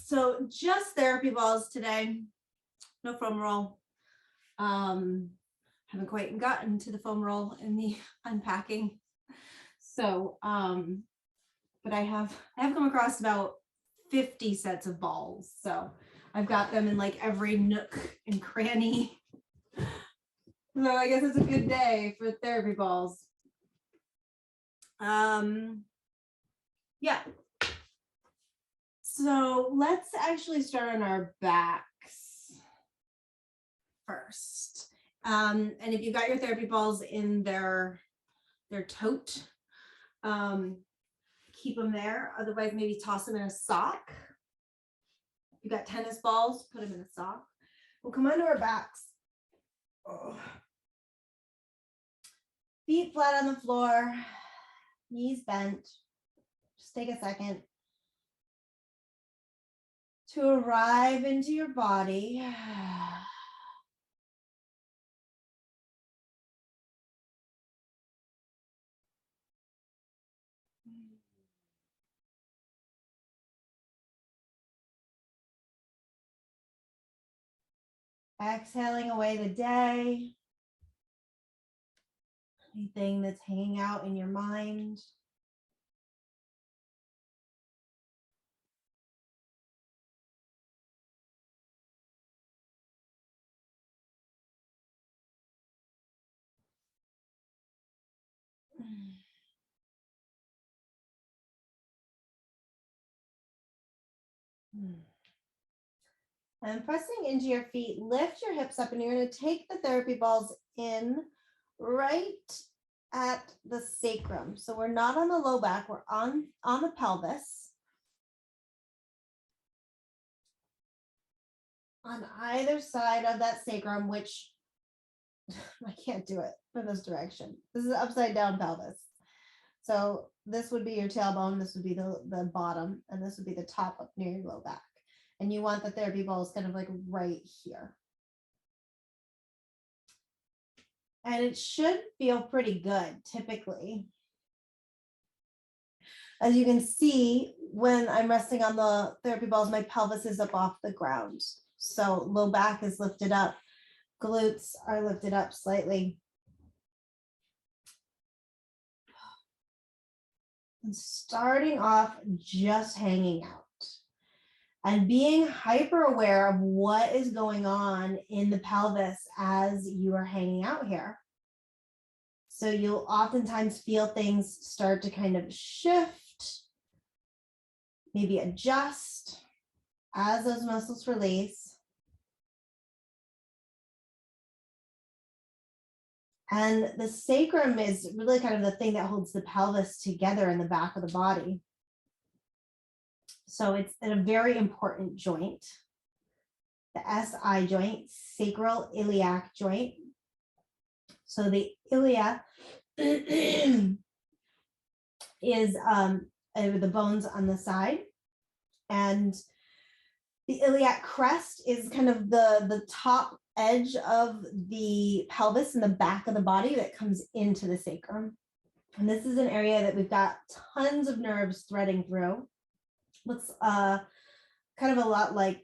So just therapy balls today, no foam roll. Haven't quite gotten to the foam roll in the unpacking. So, but I have come across about 50 sets of balls. So I've got them in like every nook and cranny. So I guess it's a good day for therapy balls. Yeah. So let's actually start on our backs first. And if you've got your therapy balls in their tote, keep them there. Otherwise, maybe toss them in a sock. If you've got tennis balls, put them in a sock. We'll come onto our backs. Oh. Feet flat on the floor, knees bent. Just take a second to arrive into your body. Exhaling away the day. Anything that's hanging out in your mind. And pressing into your feet, lift your hips up, and you're going to take the therapy balls in right at the sacrum. So we're not on the low back, we're on the pelvis. On either side of that sacrum, which I can't do it for this direction. This is upside down pelvis. So this would be your tailbone, this would be the bottom, and this would be the top up near your low back. And you want the therapy balls kind of like right here. And it should feel pretty good, typically. As you can see, when I'm resting on the therapy balls, my pelvis is up off the ground. So low back is lifted up, glutes are lifted up slightly. And starting off just hanging out and being hyper aware of what is going on in the pelvis as you are hanging out here. So you'll oftentimes feel things start to kind of shift, maybe adjust as those muscles release. And the sacrum is really kind of the thing that holds the pelvis together in the back of the body. So it's a very important joint. The SI joint, sacral iliac joint. So the ilia is the bones on the side. And the iliac crest is kind of the top edge of the pelvis in the back of the body that comes into the sacrum. And this is an area that we've got tons of nerves threading through. Looks kind of a lot like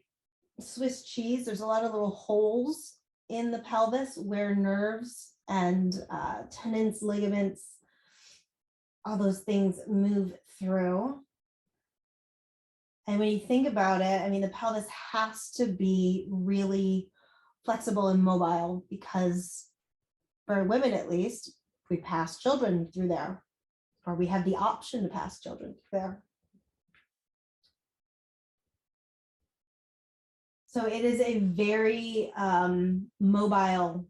Swiss cheese. There's a lot of little holes in the pelvis where nerves and tendons, ligaments, all those things move through. And when you think about it, I mean, the pelvis has to be really flexible and mobile because for women, at least, we pass children through there, or we have the option to pass children through there. So it is a very mobile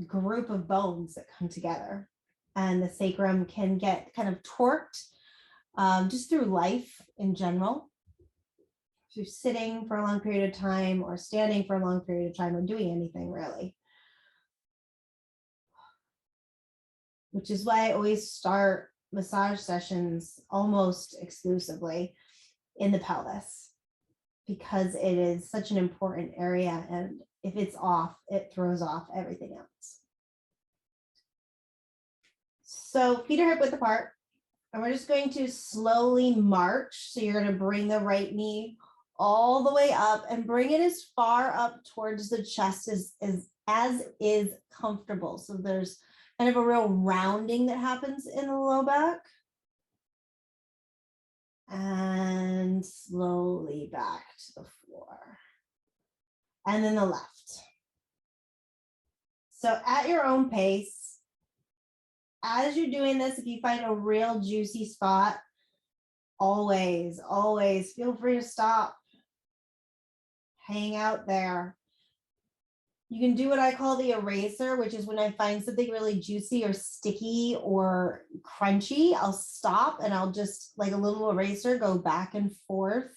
group of bones that come together, and the sacrum can get kind of torqued just through life in general. If you're sitting for a long period of time or standing for a long period of time or doing anything really. Which is why I always start massage sessions almost exclusively in the pelvis, because it is such an important area, and if it's off, it throws off everything else. So feet are hip width apart, and we're just going to slowly march. So you're going to bring the right knee all the way up and bring it as far up towards the chest as is comfortable. So there's kind of a real rounding that happens in the low back. And slowly back to the floor. And then the left. So at your own pace, as you're doing this, if you find a real juicy spot, always feel free to stop. Hang out there. You can do what I call the eraser, which is when I find something really juicy or sticky or crunchy, I'll stop and I'll just, like a little eraser, go back and forth,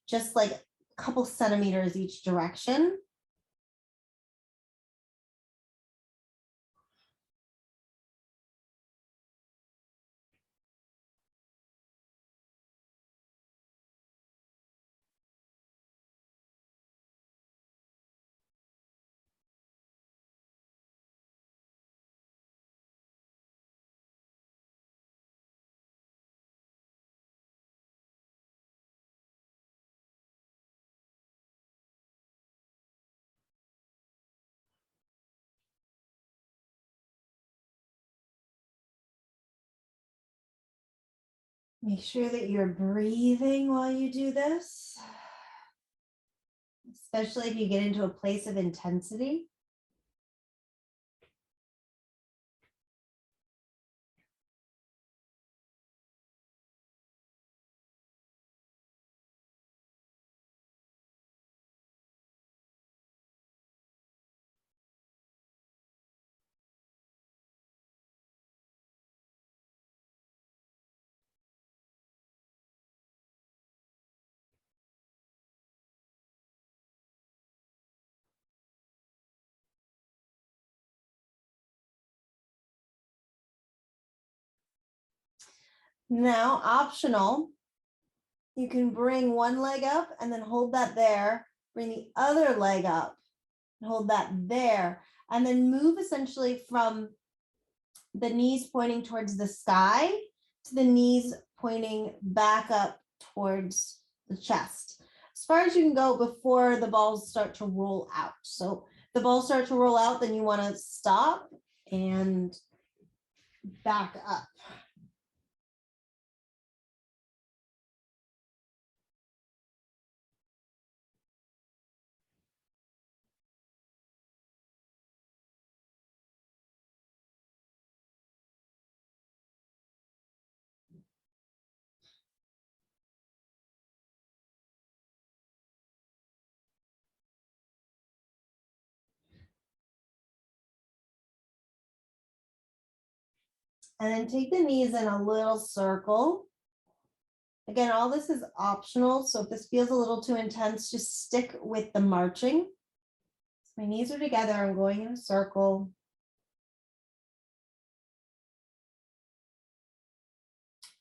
just like a couple centimeters each direction. Make sure that you're breathing while you do this, especially if you get into a place of intensity. Now, optional, you can bring one leg up and then hold that there, bring the other leg up and hold that there, and then move essentially from the knees pointing towards the sky to the knees pointing back up towards the chest. As far as you can go before the balls start to roll out. So the balls start to roll out, then you want to stop and back up. And then take the knees in a little circle. Again, all this is optional. So if this feels a little too intense, just stick with the marching. So my knees are together. I'm going in a circle.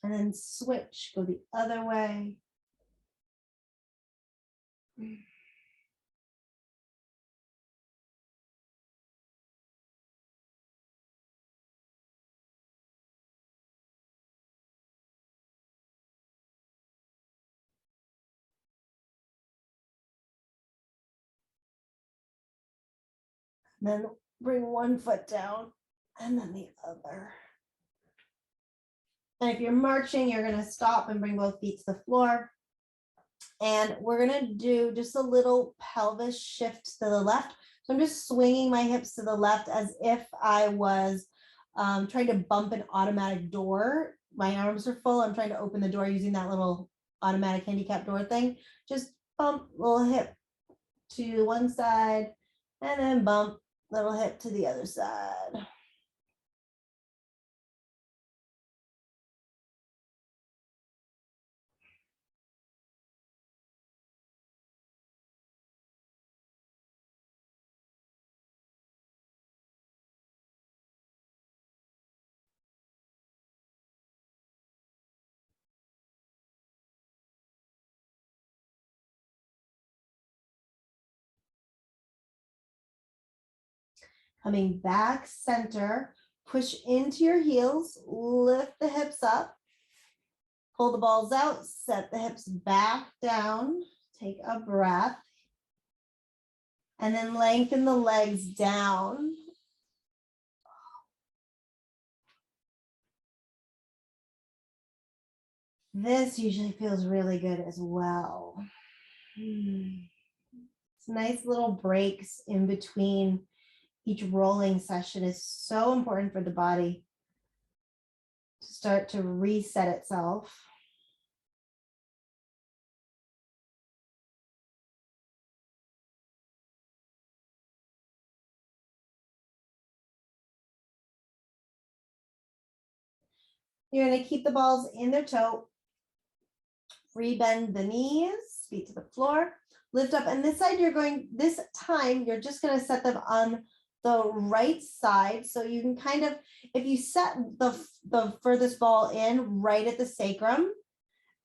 And then switch, go the other way. And then bring one foot down and then the other. And if you're marching, you're going to stop and bring both feet to the floor. And we're going to do just a little pelvis shift to the left. So I'm just swinging my hips to the left as if I was trying to bump an automatic door. My arms are full. I'm trying to open the door using that little automatic handicap door thing. Just bump, little hip to one side, and then bump, little hip to the other side. Coming back center, push into your heels, lift the hips up, pull the balls out, set the hips back down, Take a breath. And then lengthen the legs down. This usually feels really good as well. It's nice little breaks in between each rolling session is so important for the body to start to reset itself. You're going to keep the balls in their toe. Rebend the knees, feet to the floor, lift up. And this side, this time, you're just going to set them on the right side. So you can kind of, if you set the furthest ball in right at the sacrum,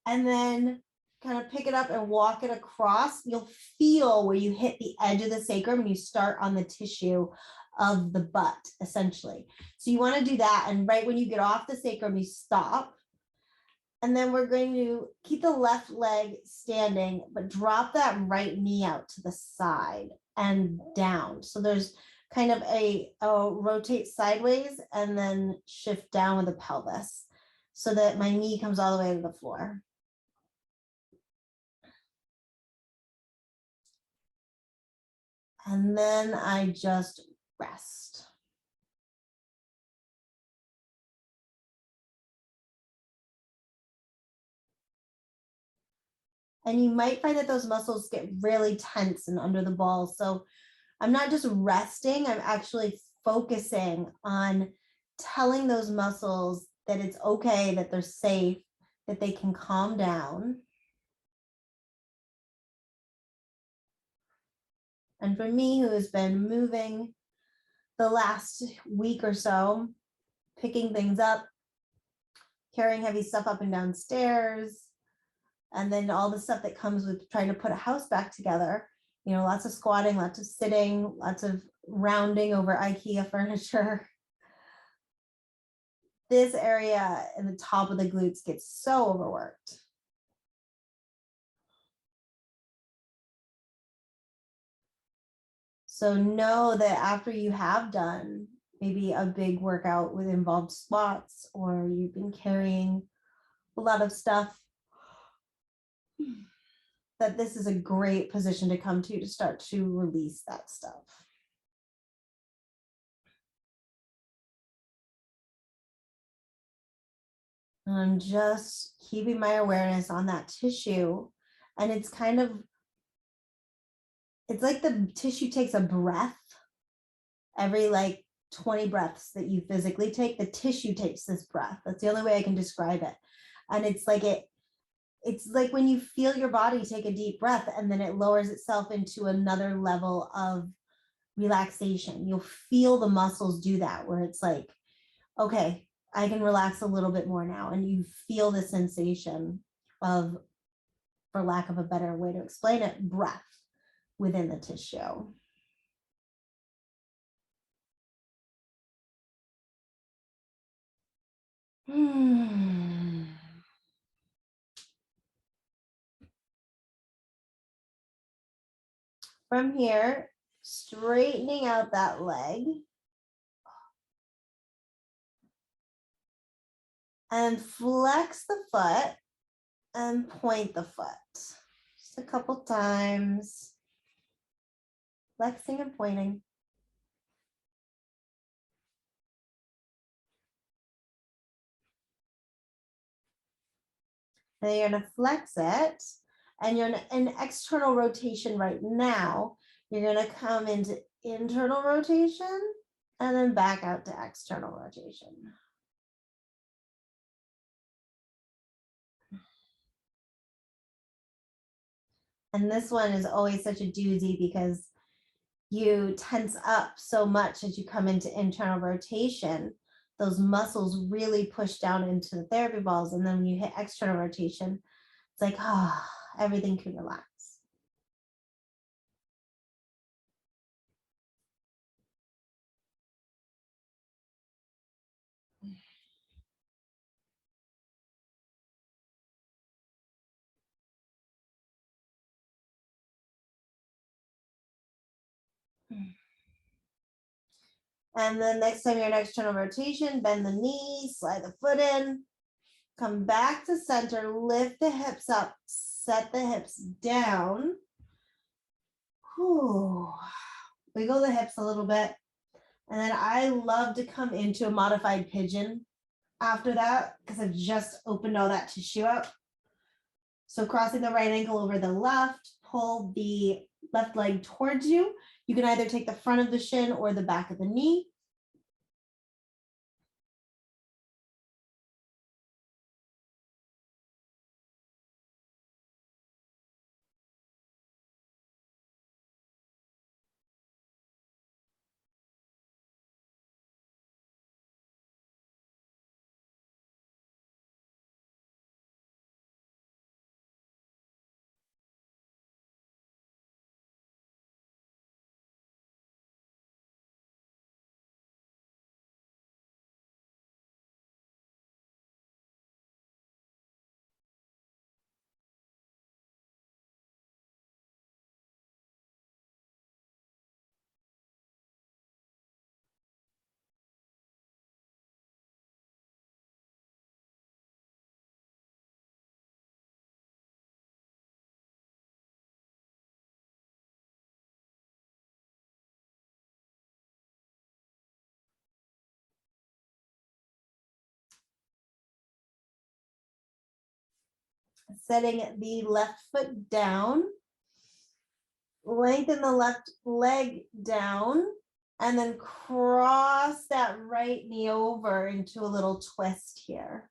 and then kind of pick it up and walk it across, you'll feel where you hit the edge of the sacrum and you start on the tissue of the butt, essentially. So you want to do that. And right when you get off the sacrum, you stop. And then we're going to keep the left leg standing, but drop that right knee out to the side and down. So there's kind of a rotate sideways and then shift down with the pelvis so that my knee comes all the way to the floor. And then I just rest. And you might find that those muscles get really tense and under the ball. So I'm not just resting, I'm actually focusing on telling those muscles that it's okay, that they're safe, that they can calm down. And for me, who has been moving the last week or so, picking things up, carrying heavy stuff up and down stairs, and then all the stuff that comes with trying to put a house back together, you know, lots of squatting, lots of sitting, lots of rounding over IKEA furniture. This area in the top of the glutes gets so overworked. So know that after you have done maybe a big workout with involved squats, or you've been carrying a lot of stuff, that this is a great position to come to start to release that stuff. I'm just keeping my awareness on that tissue. And it's kind of, it's like the tissue takes a breath every like 20 breaths that you physically take. The tissue takes this breath. That's the only way I can describe it. And it's like when you feel your body take a deep breath and then it lowers itself into another level of relaxation. You'll feel the muscles do that, where it's like, okay, I can relax a little bit more now. And you feel the sensation of, for lack of a better way to explain it, breath within the tissue. From here, straightening out that leg. And flex the foot and point the foot. Just a couple times. Flexing and pointing. And you're going to flex it. And you're in an external rotation right now. You're going to come into internal rotation and then back out to external rotation. And this one is always such a doozy because you tense up so much as you come into internal rotation. Those muscles really push down into the therapy balls. And then when you hit external rotation, it's like, everything can relax. And then next time your external rotation, bend the knee, slide the foot in, come back to center, lift the hips up, set the hips down. Whew. Wiggle the hips a little bit. And then I love to come into a modified pigeon after that because I've just opened all that tissue up. So crossing the right ankle over the left, pull the left leg towards you. You can either take the front of the shin or the back of the knee. Setting the left foot down, lengthen the left leg down, and then cross that right knee over into a little twist here.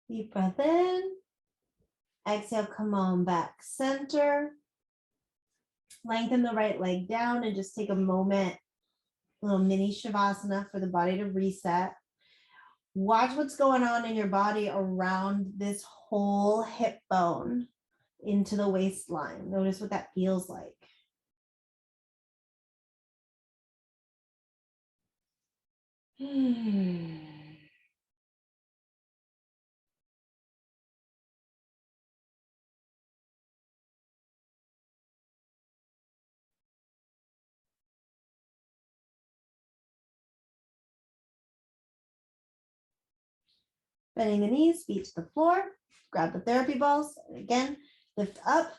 Deep breath in. Exhale, come on back center. Lengthen the right leg down and just take a moment, a little mini shavasana for the body to reset. Watch what's going on in your body around this whole hip bone into the waistline. Notice what that feels like. Bending the knees, feet to the floor. Grab the therapy balls. And again, lift up.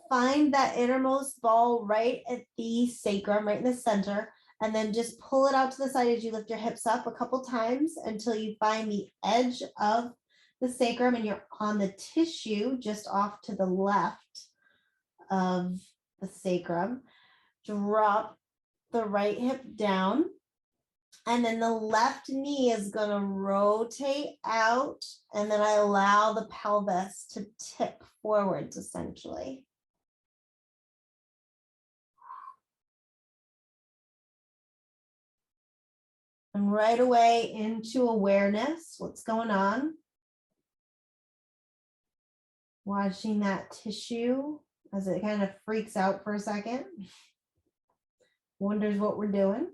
Find that innermost ball right at the sacrum, right in the center. And then just pull it out to the side as you lift your hips up a couple times until you find the edge of the sacrum and you're on the tissue just off to the left of the sacrum. Drop the right hip down. And then the left knee is going to rotate out. And then I allow the pelvis to tip forwards essentially. And right away into awareness, what's going on. Watching that tissue as it kind of freaks out for a second. Wonders what we're doing.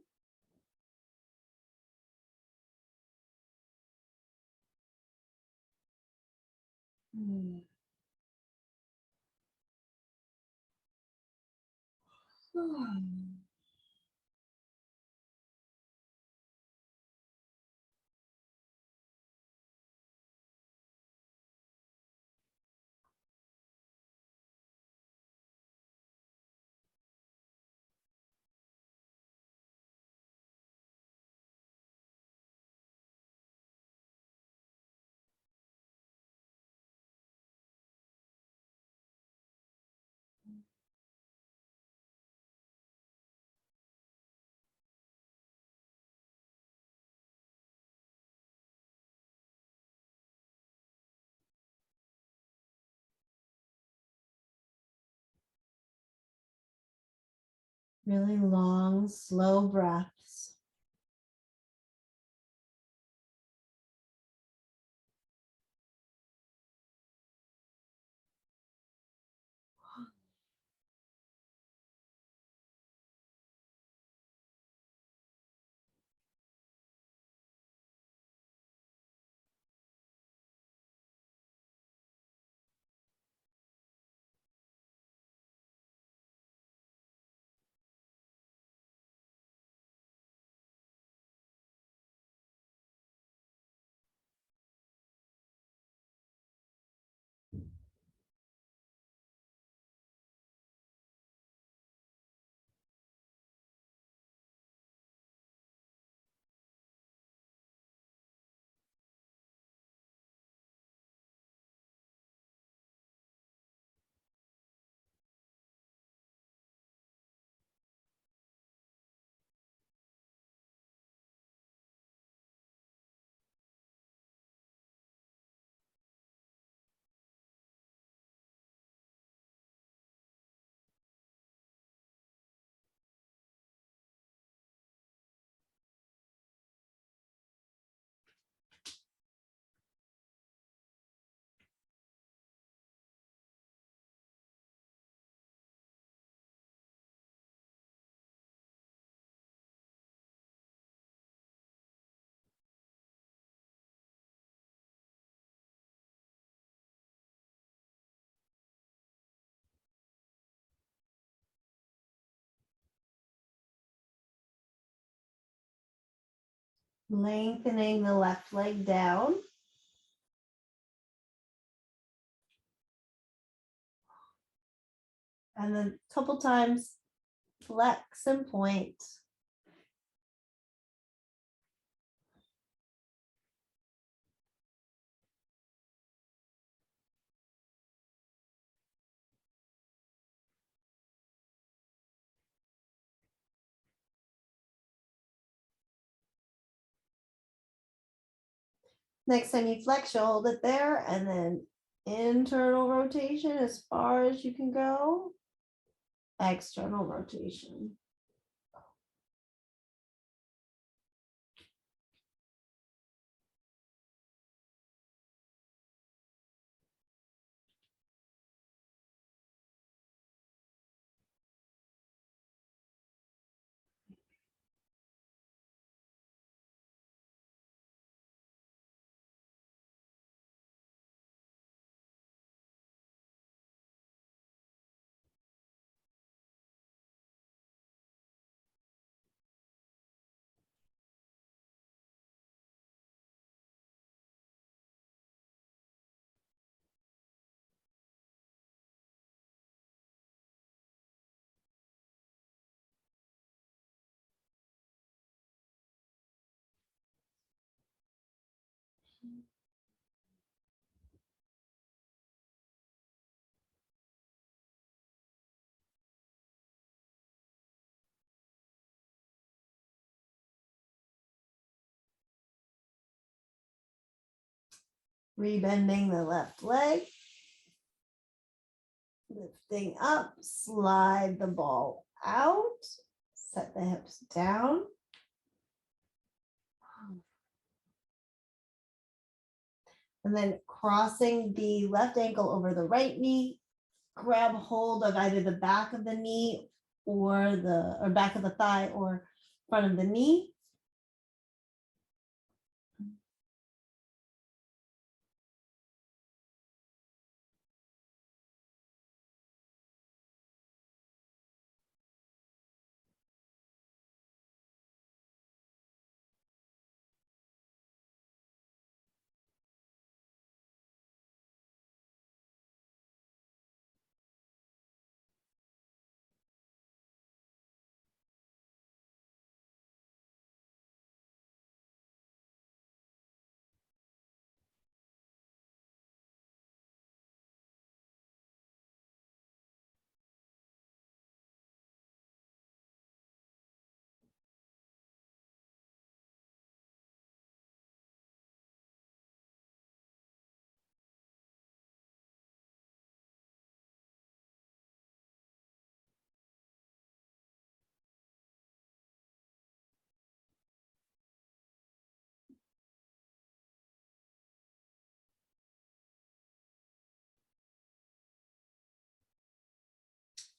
Really long, slow breaths. Lengthening the left leg down. And then a couple times, flex and point. Next time you flex, you'll hold it there, and then internal rotation as far as you can go. External rotation. Rebending the left leg. Lifting up, slide the ball out, set the hips down. And then crossing the left ankle over the right knee, grab hold of either the back of the knee or back of the thigh or front of the knee.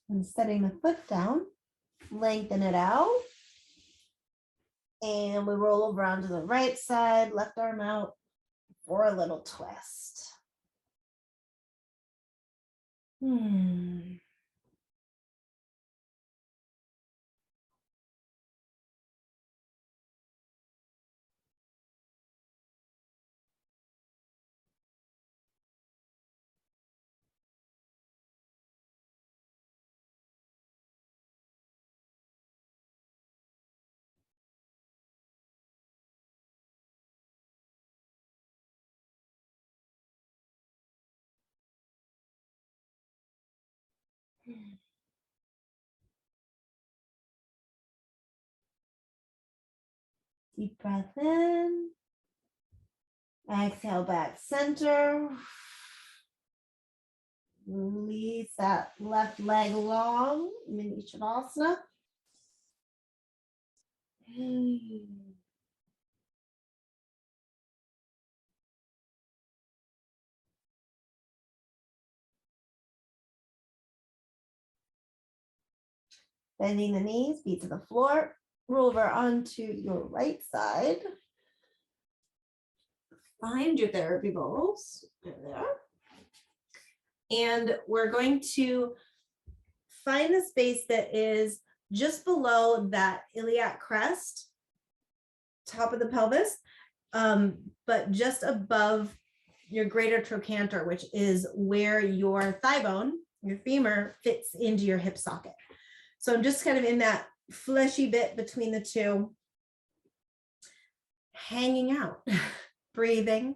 And setting the foot down, lengthen it out. And we roll over onto the right side, left arm out for a little twist. Deep breath in. Exhale back center. Release that left leg long, mini shavasana. Bending the knees, feet to the floor. Roll over onto your right side. Find your therapy balls. There. And we're going to find the space that is just below that iliac crest, top of the pelvis, but just above your greater trochanter, which is where your thigh bone, your femur, fits into your hip socket. So I'm just kind of in that fleshy bit between the two, hanging out, breathing.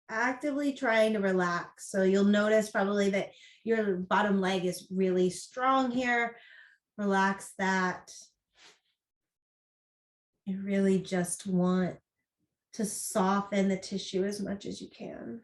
Actively trying to relax. So you'll notice probably that your bottom leg is really strong here. Relax that. You really just want to soften the tissue as much as you can.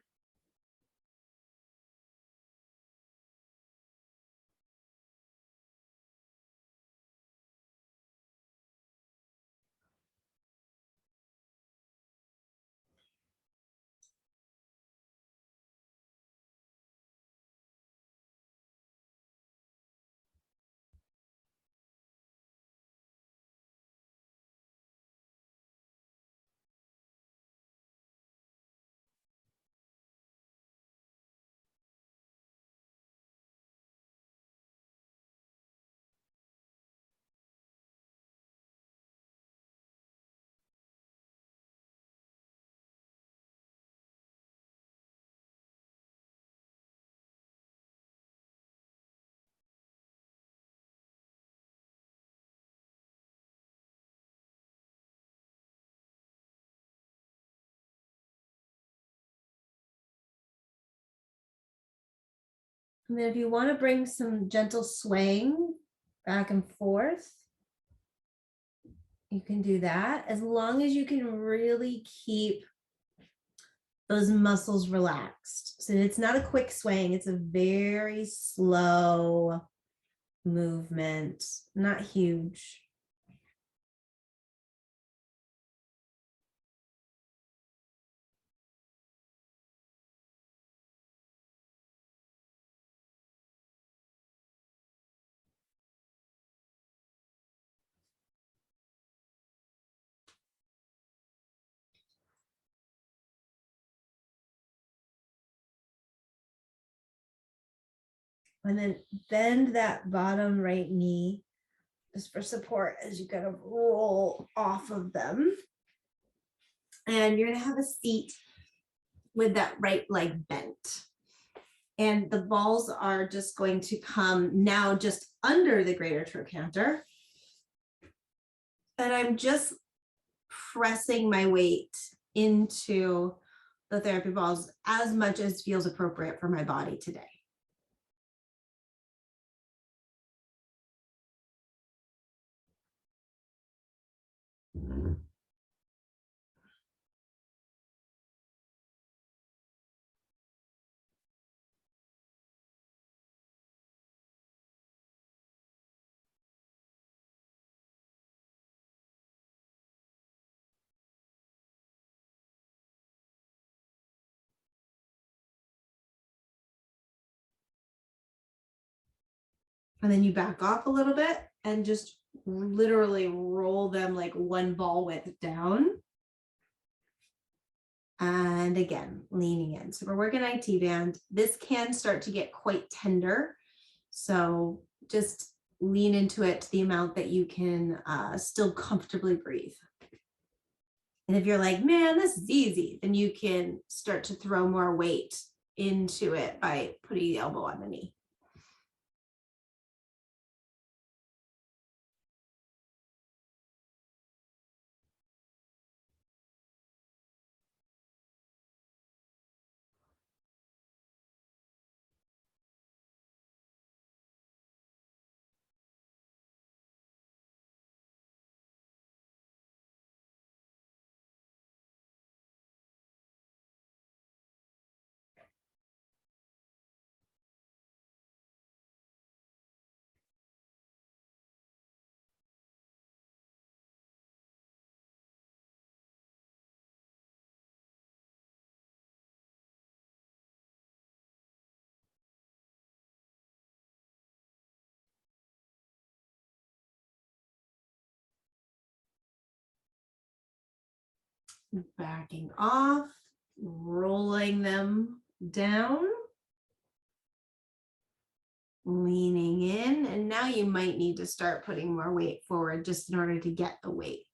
And then if you want to bring some gentle swaying back and forth, you can do that as long as you can really keep those muscles relaxed. So it's not a quick swaying, it's a very slow movement, not huge. And then bend that bottom right knee just for support as you kind of roll off of them. And you're going to have a seat with that right leg bent. And the balls are just going to come now just under the greater trochanter. And I'm just pressing my weight into the therapy balls as much as feels appropriate for my body today. And then you back off a little bit and just literally roll them like one ball width down. And again, leaning in. So we're working IT band. This can start to get quite tender. So just lean into it to the amount that you can still comfortably breathe. And if you're like, man, this is easy, then you can start to throw more weight into it by putting the elbow on the knee. Backing off, rolling them down, leaning in, and now you might need to start putting more weight forward just in order to get the weight.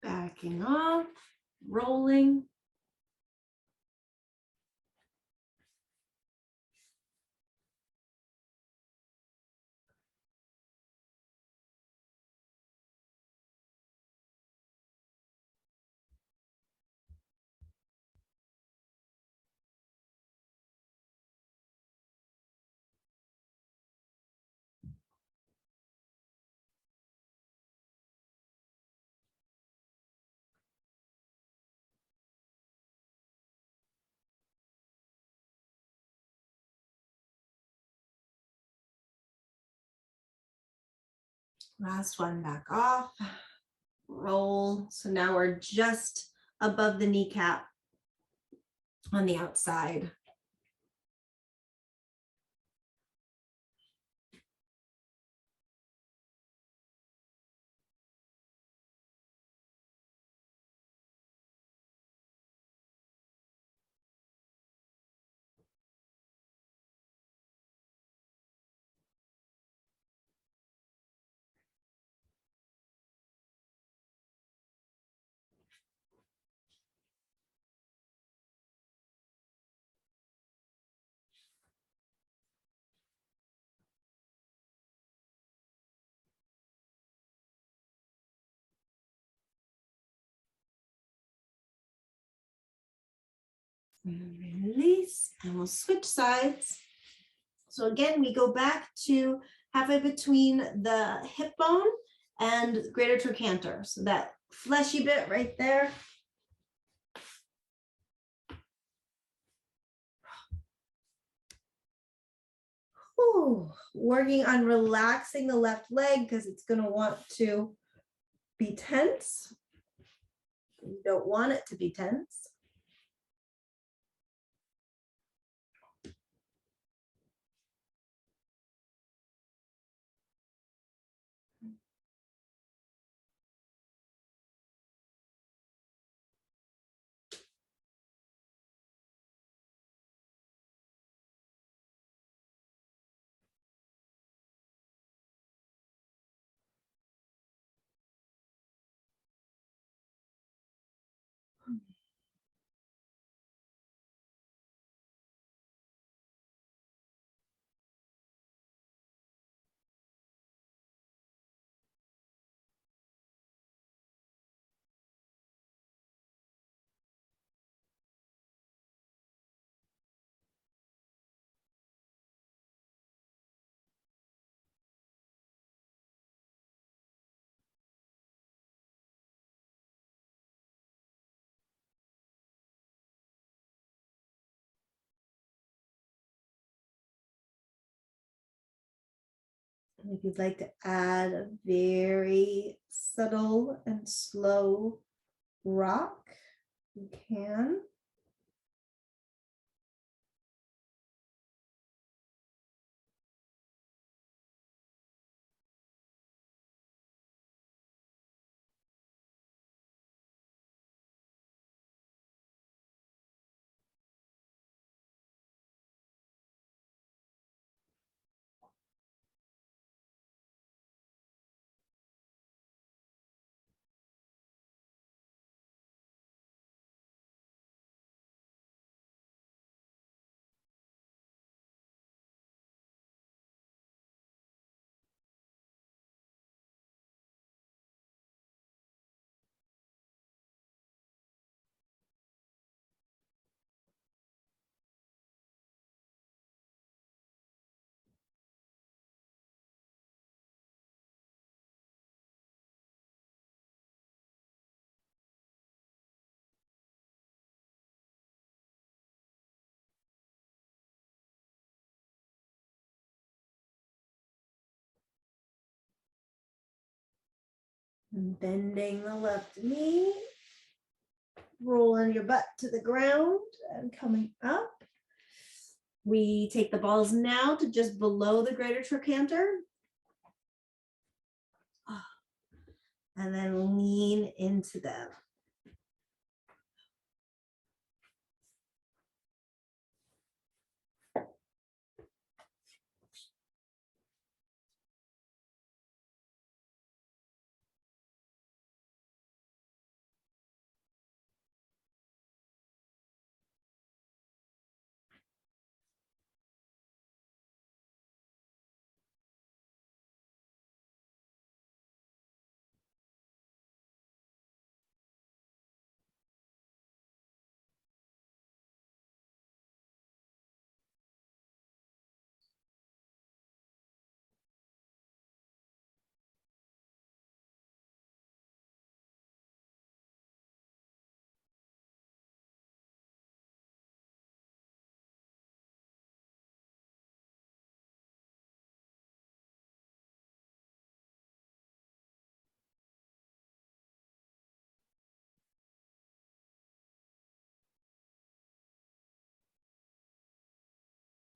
Backing off, rolling. Last one, back off, roll. So now we're just above the kneecap on the outside. And release, and we'll switch sides. So again, we go back to halfway between the hip bone and greater trochanter. So that fleshy bit right there. Ooh, working on relaxing the left leg because it's going to want to be tense. You don't want it to be tense. If you'd like to add a very subtle and slow rock, you can. And bending the left knee, rolling your butt to the ground and coming up. We take the balls now to just below the greater trochanter. And then lean into them.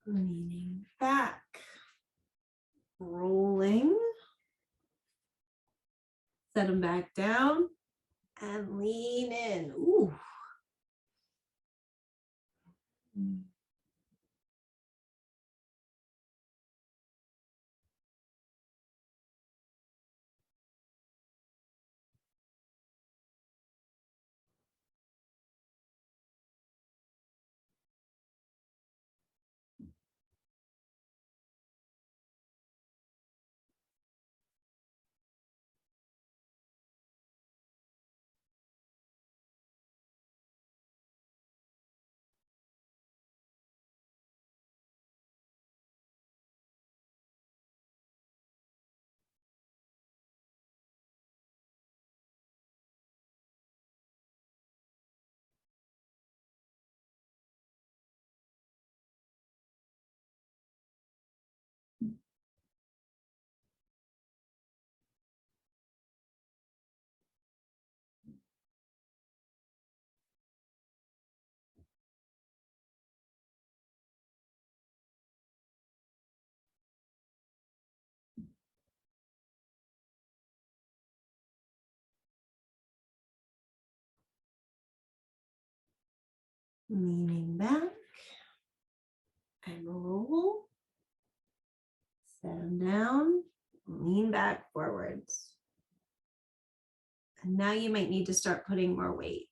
Leaning back, rolling, set them back down and lean in. Ooh. Leaning back and roll. Set them down, lean back forwards. And now you might need to start putting more weight.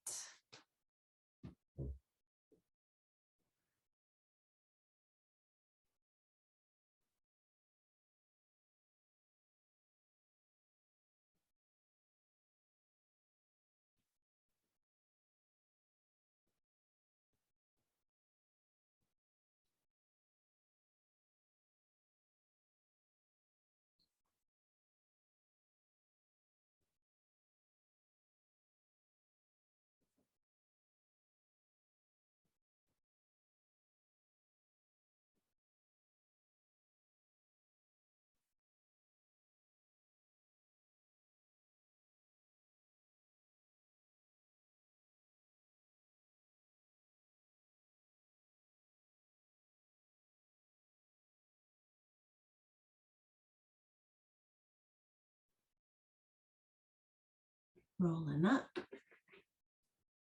Rolling up.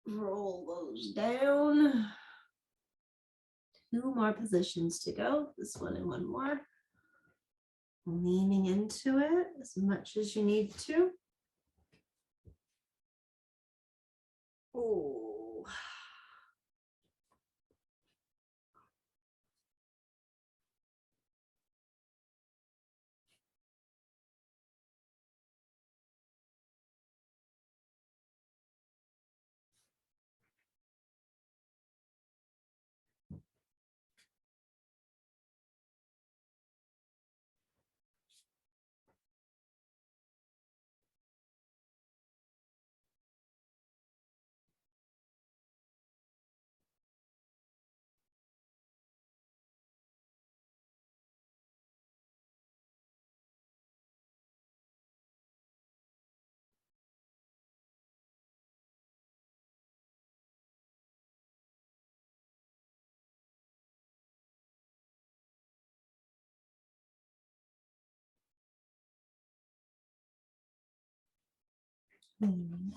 Roll those down. 2 more positions to go. This one and one more. Leaning into it as much as you need to. Oh.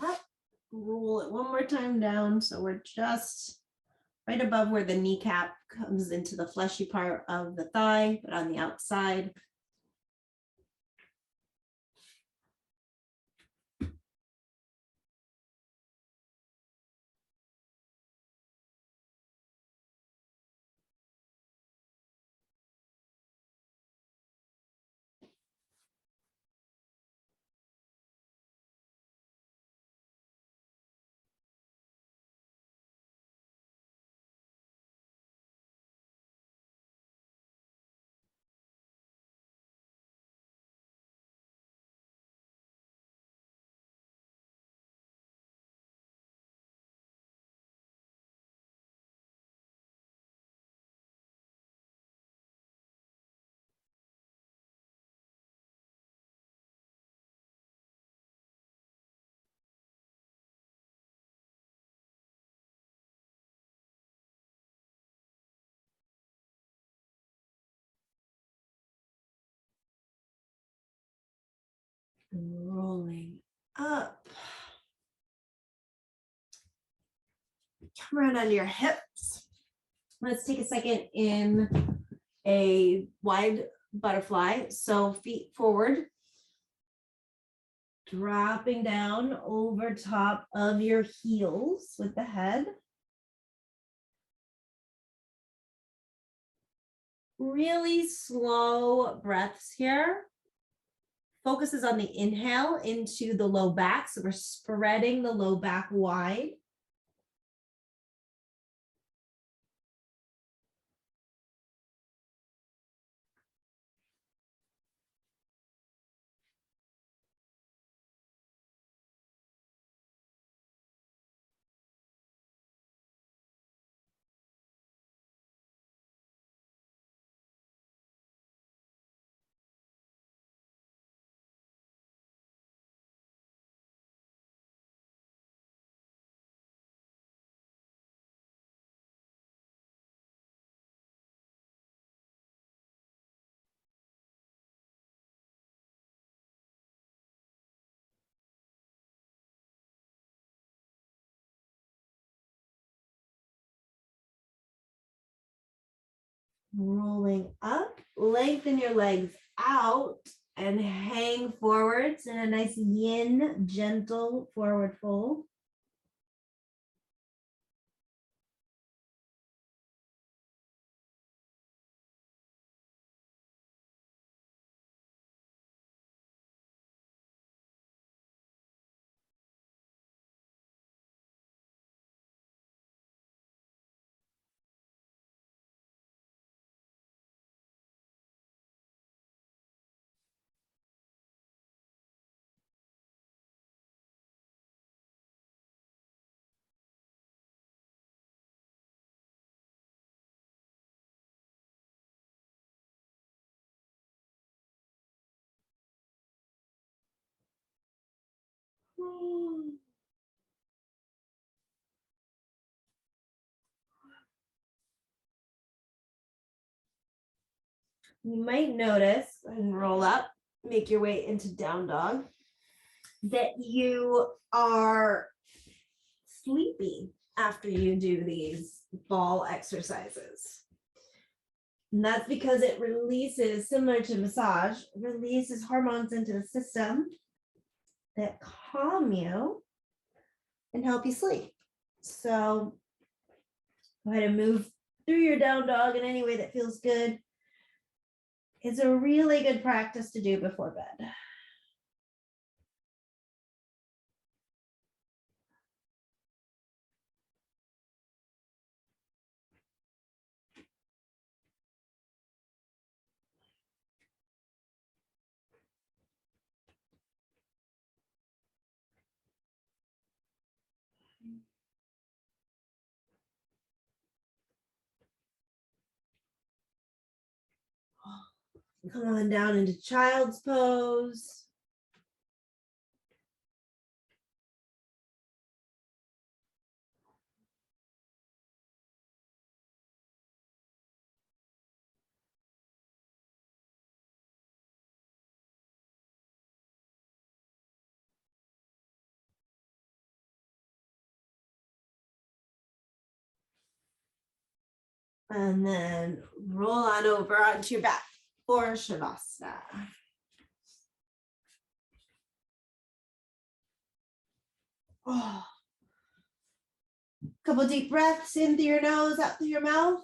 Up. Roll it one more time down. So we're just right above where the kneecap comes into the fleshy part of the thigh, but on the outside. Rolling up. Come around onto your hips. Let's take a second in a wide butterfly. So feet forward, dropping down over top of your heels with the head. Really slow breaths here. Focuses on the inhale into the low back. So we're spreading the low back wide. Rolling up, lengthen your legs out and hang forwards in a nice yin, gentle forward fold. You might notice and roll up, make your way into down dog. that you are sleepy after you do these ball exercises. And that's because it releases, similar to massage, releases hormones into the system that calm you and help you sleep. So go ahead and move through your down dog in any way that feels good. It's a really good practice to do before bed. Come on down into child's pose. And then roll on over onto your back for Shavasana. Oh. Couple deep breaths in through your nose, out through your mouth.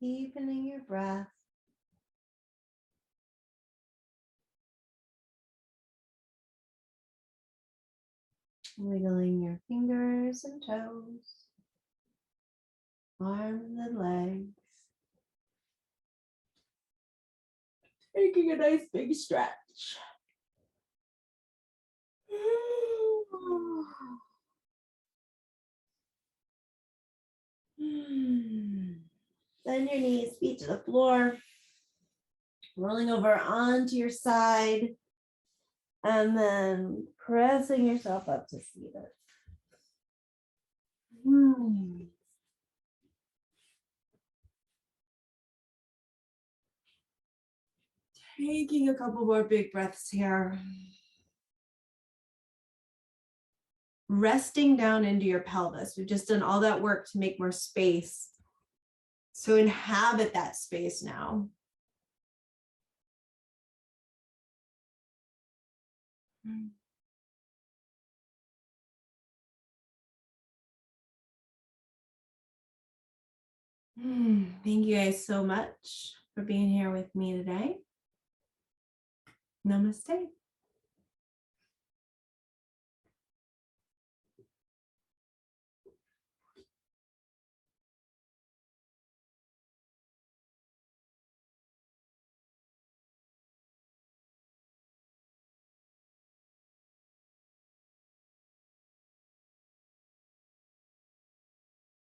Deepening your breath. Wiggling your fingers and toes, arms and legs. Taking a nice big stretch. Bend your knees, feet to the floor, rolling over onto your side, and then pressing yourself up to seated. Taking a couple more big breaths here. Resting down into your pelvis. We've just done all that work to make more space. So inhabit that space now. Thank you guys so much for being here with me today. Namaste.